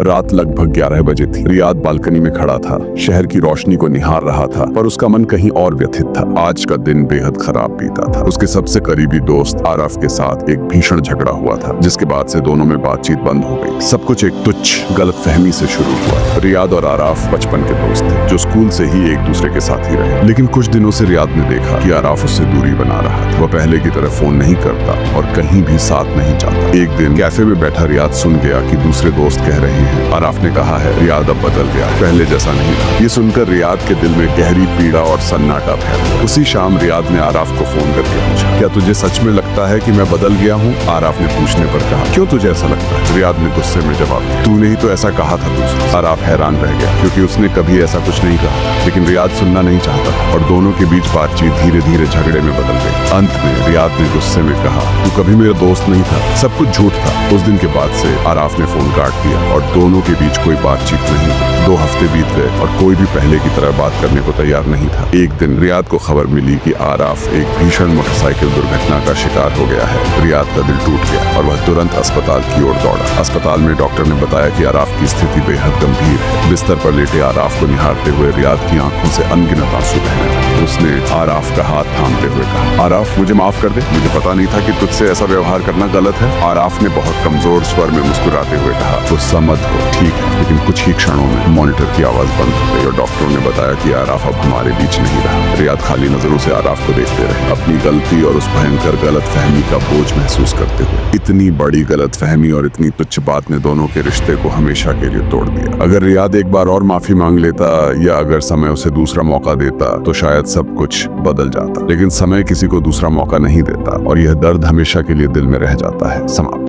रात लगभग 11 बजे थी। रियाद बालकनी में खड़ा था, शहर की रोशनी को निहार रहा था, पर उसका मन कहीं और व्यथित था। आज का दिन बेहद खराब बीता था। उसके सबसे करीबी दोस्त आराफ के साथ एक भीषण झगड़ा हुआ था, जिसके बाद से दोनों में बातचीत बंद हो गई। सब कुछ एक तुच्छ गलतफहमी से शुरू हुआ। रियाद और आराफ बचपन के दोस्त थे, जो स्कूल से ही एक दूसरे के साथ ही रहे। लेकिन कुछ दिनों से रियाद ने देखा कि आराफ उससे दूरी बना रहा था। वह पहले की तरह फोन नहीं करता और कहीं भी साथ नहीं जाता। एक दिन कैफे में बैठा रियाद सुन गया कि दूसरे दोस्त कह रहे हैं, आराफ ने कहा है, रियाद अब बदल गया, पहले जैसा नहीं था। ये सुनकर रियाद के दिल में गहरी पीड़ा और सन्नाटा फैला। उसी शाम रियाद ने आराफ को फोन करके पूछा, क्या तुझे सच में लगता है कि मैं बदल गया हूँ? आराफ ने पूछने पर कहा, क्यों तुझे ऐसा लगता है? रियाद ने गुस्से में जवाब दिया, तूने ही तो ऐसा कहा था तुझसे। आराफ हैरान रह गया, क्योंकि उसने कभी ऐसा कुछ नहीं कहा। लेकिन रियाद सुनना नहीं चाहता था और दोनों के बीच बातचीत धीरे धीरे झगड़े में बदल गई। अंत में रियाद ने गुस्से में कहा, तू कभी मेरा दोस्त नहीं था, सब कुछ झूठ था। उस दिन के बाद से आराफ ने फोन काट दिया और दोनों के बीच कोई बातचीत नहीं हुई। 2 हफ्ते बीत गए और कोई भी पहले की तरह बात करने को तैयार नहीं था। एक दिन रियाद को खबर मिली कि आराफ एक भीषण मोटरसाइकिल दुर्घटना का शिकार हो गया है। रियाद का दिल टूट गया और वह तुरंत अस्पताल की ओर दौड़ा। अस्पताल में डॉक्टर ने बताया कि आराफ की स्थिति बेहद गंभीर है। बिस्तर पर लेटे आराफ को निहारते हुए रियाद की आंखों से अनगिनत आंसू बहने लगे। उसने आराफ का हाथ थामते हुए कहा, आराफ मुझे माफ कर दे, मुझे पता नहीं था कि तुझसे ऐसा व्यवहार करना गलत है। आराफ ने बहुत कमजोर स्वर में मुस्कुराते हुए कहा, गुस्सा मत हो, ठीक है। लेकिन कुछ ही क्षणों में मॉनिटर की आवाज बंद हो गई और डॉक्टरों ने बताया कि आराफ अब हमारे बीच नहीं रहा। रियाद खाली नजरों से आराफ को देखते रहे, अपनी गलती और उस भयंकर गलतफहमी का बोझ महसूस करते हुए। इतनी बड़ी गलतफहमी और इतनी तुच्छ बात ने दोनों के रिश्ते को हमेशा के लिए तोड़ दिया। अगर रियाद एक बार और माफी मांग लेता या अगर समय उसे दूसरा मौका देता तो शायद सब कुछ बदल जाता। लेकिन समय किसी को दूसरा मौका नहीं देता और यह दर्द हमेशा के लिए दिल में रह जाता है। समाप्त।